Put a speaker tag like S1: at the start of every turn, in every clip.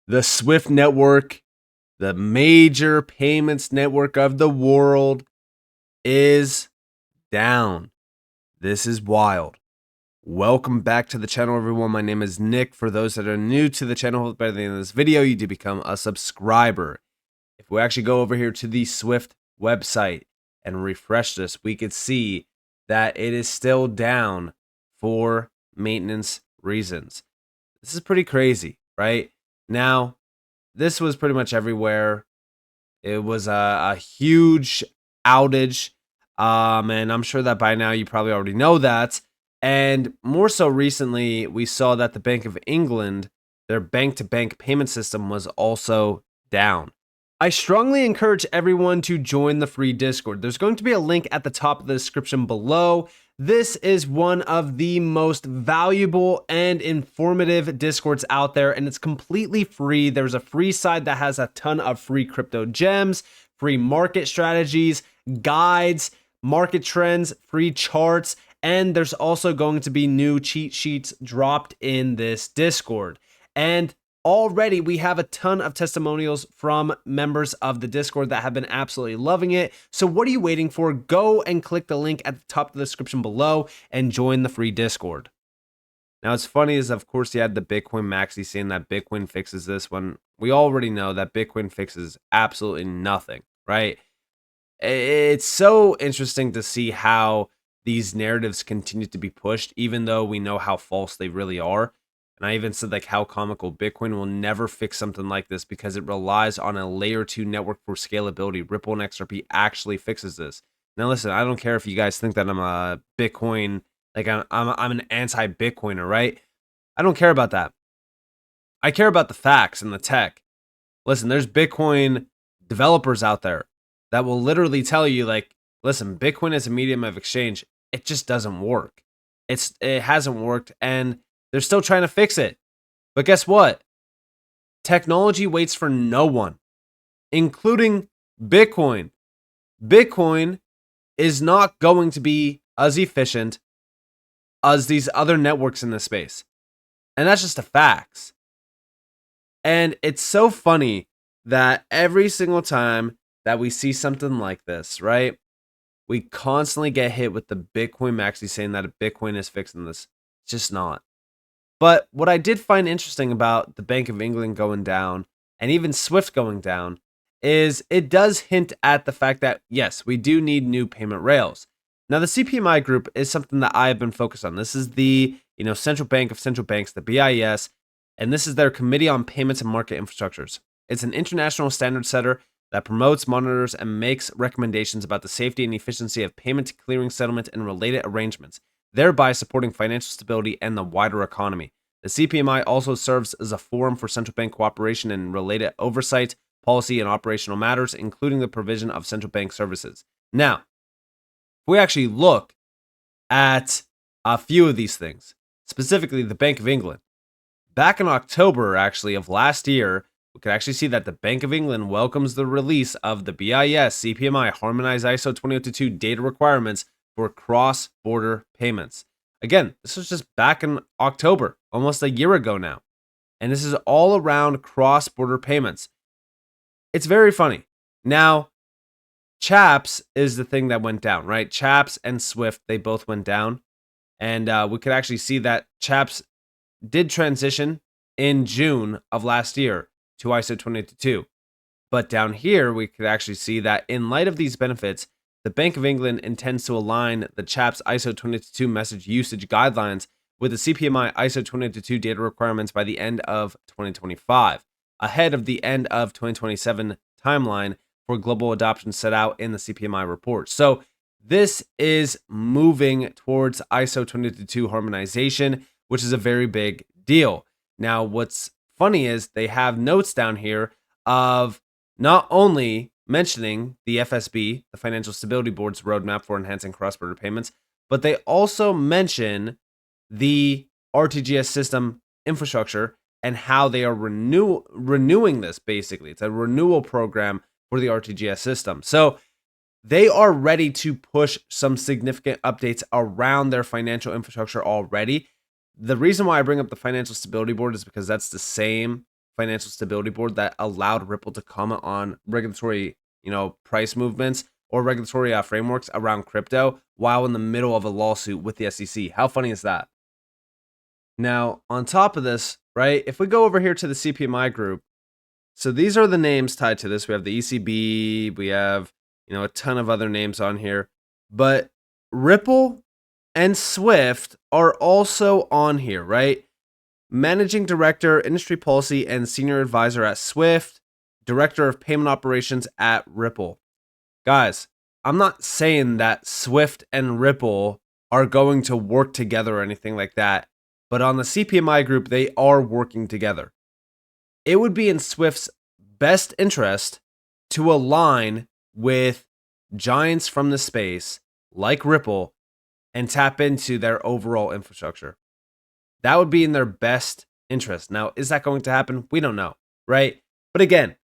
S1: The Swift network, the major payments network of the world, is down. This is wild. Welcome back to the channel, everyone. My name is Nick. For those that are new to the channel, by the end of this video, you do become a subscriber. If we actually go over here to the Swift website and refresh this, we could see that it is still down for maintenance reasons. This is pretty crazy, right? Now, this was pretty much everywhere. It was a huge outage. And I'm sure that by now you probably already know that. And more so recently, we saw that the Bank of England, their bank-to-bank payment system was also down. I strongly encourage everyone to join the free Discord. There's going to be a link at the top of the description below. This is one of the most valuable and informative Discords out there, and it's completely free. There's a free side that has a ton of free crypto gems, free market strategies, guides, market trends, free charts, and there's also going to be new cheat sheets dropped in this Discord. And already, we have a ton of testimonials from members of the Discord that have been absolutely loving it. So what are you waiting for? Go and click the link at the top of the description below and join the free Discord. Now, what's funny is, of course, you had the Bitcoin maxi saying that Bitcoin fixes this when we already know that Bitcoin fixes absolutely nothing, right? It's so interesting to see how these narratives continue to be pushed, even though we know how false they really are. And I even said like how comical Bitcoin will never fix something like this because it relies on a layer 2 network for scalability. Ripple and XRP actually fixes this. Now listen, I don't care if you guys think that I'm a Bitcoin, like I'm an anti-Bitcoiner, right? I don't care about that. I care about the facts and the tech. Listen, there's Bitcoin developers out there that will literally tell you like, listen, Bitcoin is a medium of exchange. It just doesn't work. It hasn't worked, and they're still trying to fix it. But guess what? Technology waits for no one, including Bitcoin. Bitcoin is not going to be as efficient as these other networks in this space. And that's just the facts. And it's so funny that every single time that we see something like this, right? We constantly get hit with the Bitcoin maxi saying that Bitcoin is fixing this. It's just not. But what I did find interesting about the Bank of England going down and even Swift going down is it does hint at the fact that, yes, we do need new payment rails. Now, the CPMI group is something that I have been focused on. This is the central bank of central banks, the BIS, and this is their Committee on Payments and Market Infrastructures. It's an international standard setter that promotes, monitors, and makes recommendations about the safety and efficiency of payment, clearing, settlement, and related arrangements, thereby supporting financial stability and the wider economy. The CPMI also serves as a forum for central bank cooperation and related oversight, policy, and operational matters, including the provision of central bank services. Now, if we actually look at a few of these things, specifically the Bank of England, back in October, actually, of last year, we can actually see that the Bank of England welcomes the release of the BIS CPMI Harmonized ISO 20022 data requirements for cross-border payments. Again, this was just back in October, almost a year ago now. And this is all around cross-border payments. It's very funny. Now, Chaps is the thing that went down, right? Chaps and Swift, they both went down. And we could actually see that Chaps did transition in June of last year to ISO 20022. But down here, we could actually see that in light of these benefits, the Bank of England intends to align the CHAPS ISO 20022 message usage guidelines with the CPMI ISO 20022 data requirements by the end of 2025, ahead of the end of 2027 timeline for global adoption set out in the CPMI report. So this is moving towards ISO 20022 harmonization, which is a very big deal. Now, what's funny is they have notes down here of not only mentioning the FSB, the Financial Stability Board's roadmap for enhancing cross-border payments, but they also mention the RTGS system infrastructure and how they are renewing this, basically. It's a renewal program for the RTGS system. So they are ready to push some significant updates around their financial infrastructure already. The reason why I bring up the Financial Stability Board is because that's the same Financial Stability Board that allowed Ripple to comment on regulatory, price movements or regulatory frameworks around crypto while in the middle of a lawsuit with the SEC. How funny is that? Now, on top of this, right, if we go over here to the CPMI group, so these are the names tied to this. We have the ECB, we have, a ton of other names on here, but Ripple and Swift are also on here, right? Managing Director, Industry Policy, and Senior Advisor at Swift, Director of Payment Operations at Ripple. Guys, I'm not saying that Swift and Ripple are going to work together or anything like that, but on the CPMI group, they are working together. It would be in Swift's best interest to align with giants from the space like Ripple and tap into their overall infrastructure. That would be in their best interest. Now, is that going to happen? We don't know, right? But again,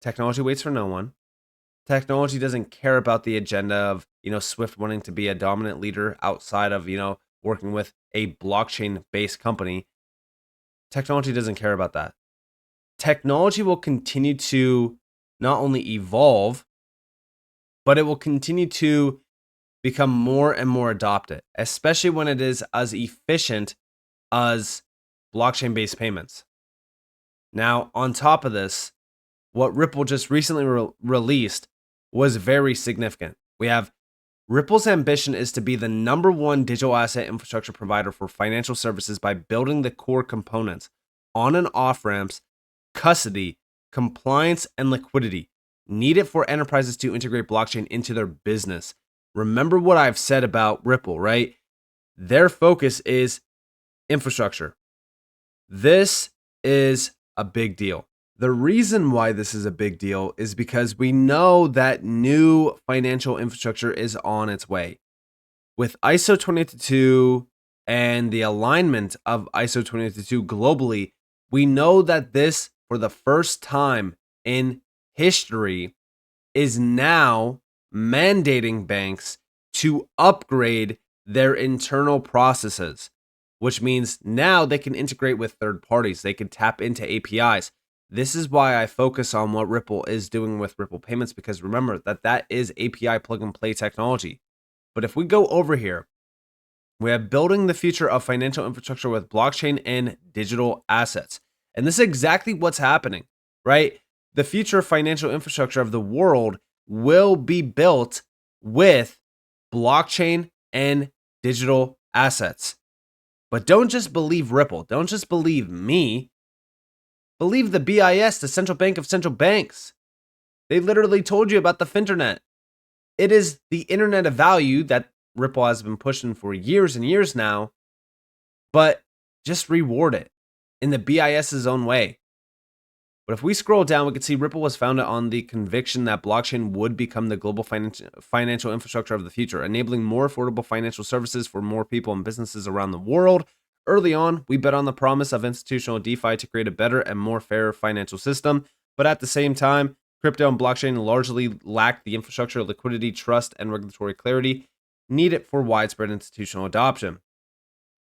S1: technology waits for no one. Technology doesn't care about the agenda of, Swift wanting to be a dominant leader outside of, working with a blockchain-based company. Technology doesn't care about that. Technology will continue to not only evolve, but it will continue to become more and more adopted, especially when it is as efficient as blockchain-based payments. Now, on top of this, what Ripple just recently released was very significant. We have Ripple's ambition is to be the #1 digital asset infrastructure provider for financial services by building the core components, on and off ramps, custody, compliance, and liquidity needed for enterprises to integrate blockchain into their business. Remember what I've said about Ripple, right? Their focus is infrastructure. This is a big deal. The reason why this is a big deal is because we know that new financial infrastructure is on its way. With ISO 20022 and the alignment of ISO 20022 globally, we know that this, for the first time in history, is now mandating banks to upgrade their internal processes, which means now they can integrate with third parties. They can tap into APIs. This is why I focus on what Ripple is doing with Ripple Payments, because remember that is API plug and play technology. But if we go over here, we have building the future of financial infrastructure with blockchain and digital assets. And this is exactly what's happening, right? The future of financial infrastructure of the world will be built with blockchain and digital assets. But don't just believe Ripple. Don't just believe me. Believe the BIS, the central bank of central banks. They literally told you about the Finternet. It is the internet of value that Ripple has been pushing for years and years now, but just reward it in the BIS's own way. But if we scroll down, we can see Ripple was founded on the conviction that blockchain would become the global financial infrastructure of the future, enabling more affordable financial services for more people and businesses around the world. Early on, we bet on the promise of institutional DeFi to create a better and more fair financial system, but at the same time, crypto and blockchain largely lack the infrastructure, liquidity, trust, and regulatory clarity needed for widespread institutional adoption.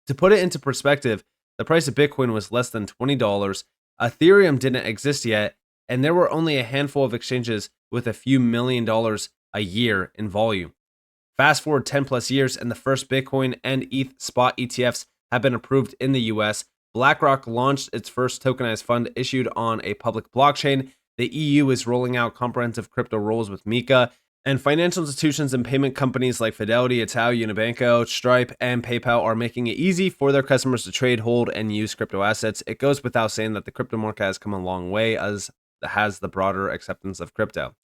S1: To put it into perspective, the price of Bitcoin was less than $20, Ethereum didn't exist yet, and there were only a handful of exchanges with a few $1 million a year in volume. Fast forward 10 plus years, and the first Bitcoin and ETH spot ETFs have been approved in the US. BlackRock launched its first tokenized fund issued on a public blockchain. The EU is rolling out comprehensive crypto rules with MiCA, and financial institutions and payment companies like Fidelity, Itaú, Unibanco, Stripe, and PayPal are making it easy for their customers to trade, hold, and use crypto assets. It goes without saying that the crypto market has come a long way, as has the broader acceptance of crypto.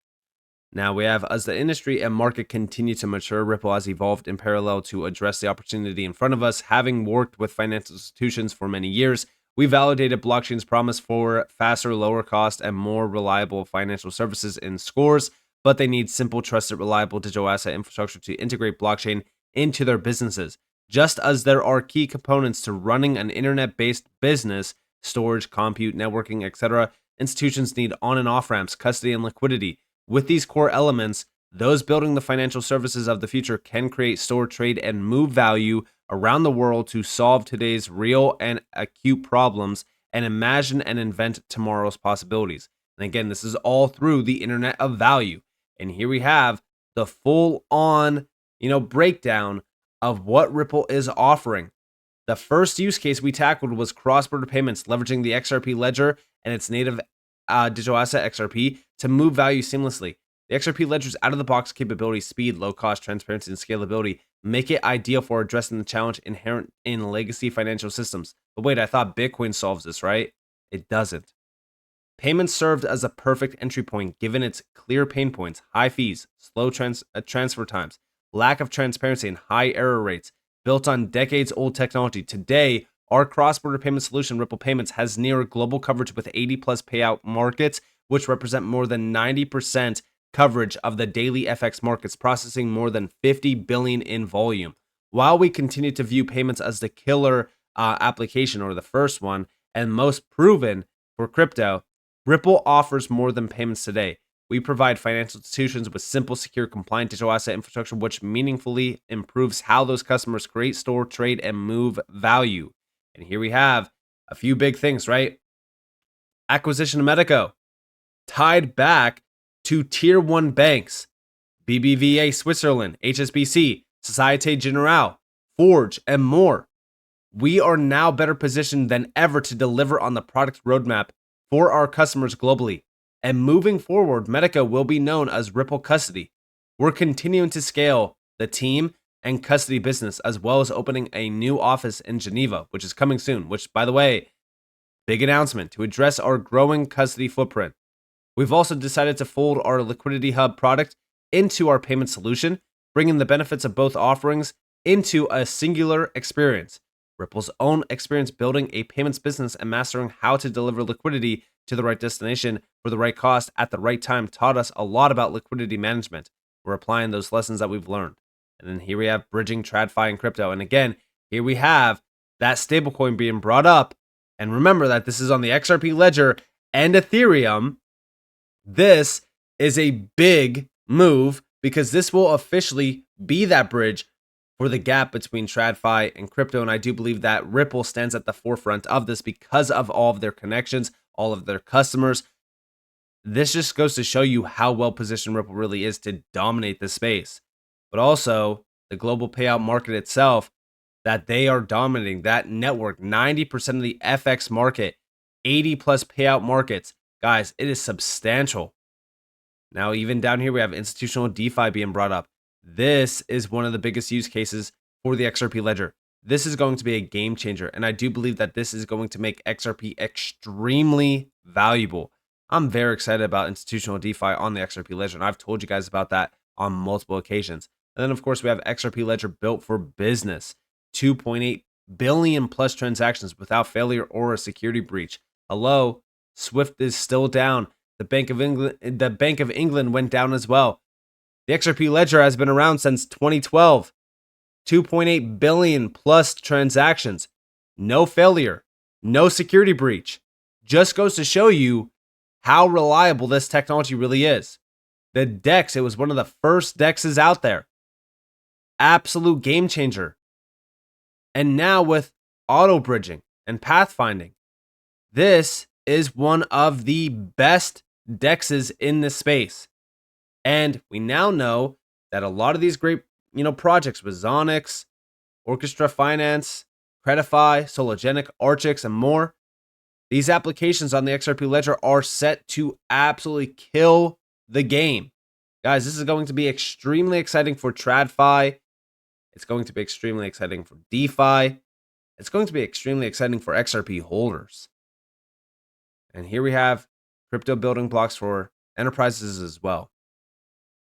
S1: Now we have, as the industry and market continue to mature, Ripple has evolved in parallel to address the opportunity in front of us. Having worked with financial institutions for many years, we validated blockchain's promise for faster, lower cost, and more reliable financial services in scores, but they need simple, trusted, reliable digital asset infrastructure to integrate blockchain into their businesses. Just as there are key components to running an internet-based business, storage, compute, networking, etc., institutions need on and off ramps, custody, and liquidity. With these core elements, those building the financial services of the future can create, store, trade, and move value around the world to solve today's real and acute problems and imagine and invent tomorrow's possibilities. And again, this is all through the internet of value. And here we have the full on, breakdown of what Ripple is offering. The first use case we tackled was cross-border payments, leveraging the XRP ledger and its native digital asset XRP to move value seamlessly. The XRP ledger's out-of-the-box capability, speed, low cost, transparency, and scalability make it ideal for addressing the challenge inherent in legacy financial systems. But wait, I thought Bitcoin solves this, right? It doesn't. Payments served as a perfect entry point given its clear pain points, high fees, slow transfer times, lack of transparency, and high error rates. Built on decades-old technology, today, our cross-border payment solution, Ripple Payments, has near global coverage with 80-plus payout markets, which represent more than 90% coverage of the daily FX markets, processing more than 50 billion in volume. While we continue to view payments as the killer application, or the first one, and most proven for crypto, Ripple offers more than payments today. We provide financial institutions with simple, secure, compliant digital asset infrastructure, which meaningfully improves how those customers create, store, trade, and move value. And here we have a few big things, right? Acquisition of Medico, tied back to tier 1 banks, BBVA Switzerland, HSBC, Societe Generale, Forge, and more. We are now better positioned than ever to deliver on the product roadmap for our customers globally. And moving forward, Medico will be known as Ripple Custody. We're continuing to scale the team and custody business, as well as opening a new office in Geneva, which is coming soon, which, by the way, big announcement to address our growing custody footprint. We've also decided to fold our Liquidity Hub product into our payment solution, bringing the benefits of both offerings into a singular experience. Ripple's own experience building a payments business and mastering how to deliver liquidity to the right destination for the right cost at the right time taught us a lot about liquidity management. We're applying those lessons that we've learned. And then here we have bridging TradFi and crypto. And again, here we have that stablecoin being brought up. And remember that this is on the XRP ledger and Ethereum. This is a big move because this will officially be that bridge for the gap between TradFi and crypto. And I do believe that Ripple stands at the forefront of this because of all of their connections, all of their customers. This just goes to show you how well positioned Ripple really is to dominate the space. But also the global payout market itself, that they are dominating that network, 90% of the FX market, 80 plus payout markets. Guys, it is substantial. Now, even down here, we have institutional DeFi being brought up. This is one of the biggest use cases for the XRP ledger. This is going to be a game changer, and I do believe that this is going to make XRP extremely valuable. I'm very excited about institutional DeFi on the XRP ledger, and I've told you guys about that on multiple occasions. And then, of course, we have XRP ledger built for business, 2.8 billion plus transactions without failure or a security breach. Hello, Swift is still down. The Bank of England went down as well. The XRP ledger has been around since 2012. 2.8 billion plus transactions. No failure. No security breach. Just goes to show you how reliable this technology really is. The DEX, it was one of the first DEXs out there. Absolute game changer. And now with auto bridging and pathfinding, this is one of the best DEXs in this space. And we now know that a lot of these great, projects with Zonix, Orchestra Finance, Credify, Sologenic, Archix, and more, these applications on the XRP ledger are set to absolutely kill the game. Guys, this is going to be extremely exciting for TradFi. It's going to be extremely exciting for DeFi. It's going to be extremely exciting for XRP holders. And here we have crypto building blocks for enterprises as well.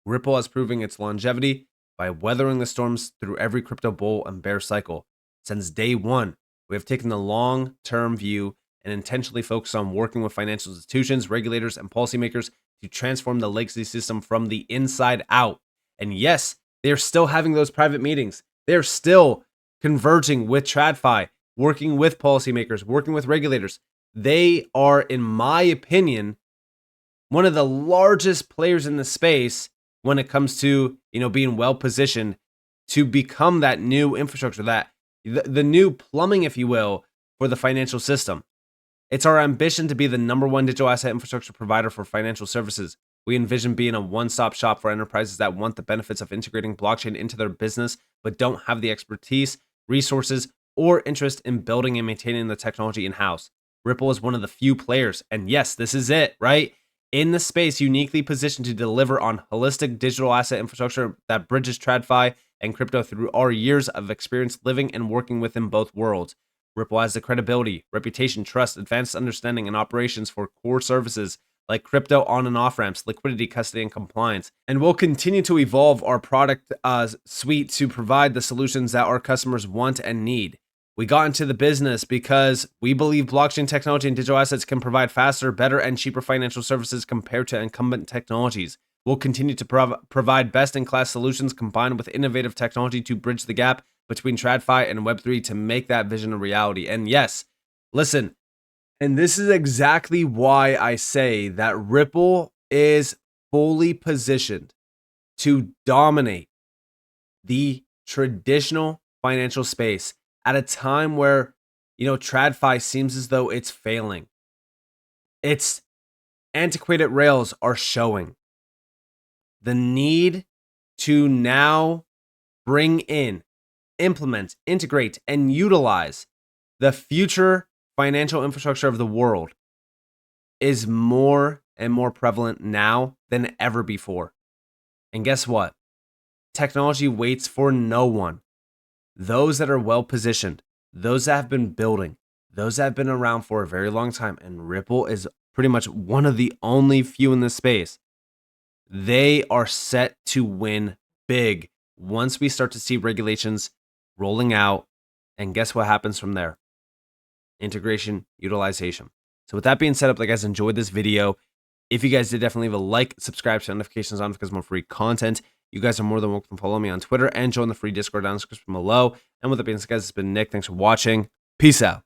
S1: Ripple is proving its longevity by weathering the storms through every crypto bull and bear cycle. Since day one, we have taken the long-term view and intentionally focused on working with financial institutions, regulators, and policymakers to transform the legacy system from the inside out. And yes, they're still having those private meetings. They're still converging with TradFi, working with policymakers, working with regulators. They are, in my opinion, one of the largest players in the space when it comes to, being well positioned to become that new infrastructure, that the new plumbing, if you will, for the financial system. It's our ambition to be the #1 digital asset infrastructure provider for financial services. We envision being a one-stop shop for enterprises that want the benefits of integrating blockchain into their business, but don't have the expertise, resources, or interest in building and maintaining the technology in-house. Ripple is one of the few players, and yes, this is it, right? In the space, uniquely positioned to deliver on holistic digital asset infrastructure that bridges TradFi and crypto through our years of experience living and working within both worlds. Ripple has the credibility, reputation, trust, advanced understanding, and operations for core services like crypto on and off ramps, liquidity, custody, and compliance. And we'll continue to evolve our product suite to provide the solutions that our customers want and need. We got into the business because we believe blockchain technology and digital assets can provide faster, better, and cheaper financial services compared to incumbent technologies. We'll continue to provide best-in-class solutions combined with innovative technology to bridge the gap between TradFi and Web3 to make that vision a reality. And yes, listen, and this is exactly why I say that Ripple is fully positioned to dominate the traditional financial space at a time where, TradFi seems as though it's failing. Its antiquated rails are showing. The need to now bring in, implement, integrate, and utilize the future financial infrastructure of the world is more and more prevalent now than ever before. And guess what? Technology waits for no one. Those that are well positioned, those that have been building, those that have been around for a very long time, and Ripple is pretty much one of the only few in this space, they are set to win big once we start to see regulations rolling out. And guess what happens from there? Integration, utilization. So with that being said, I guys enjoyed this video. If you guys did, definitely leave a like, subscribe, turn notifications on because more free content. You guys are more than welcome to follow me on Twitter and join the free Discord down in the description below. And with that being said, guys, it's been Nick. Thanks for watching. Peace out.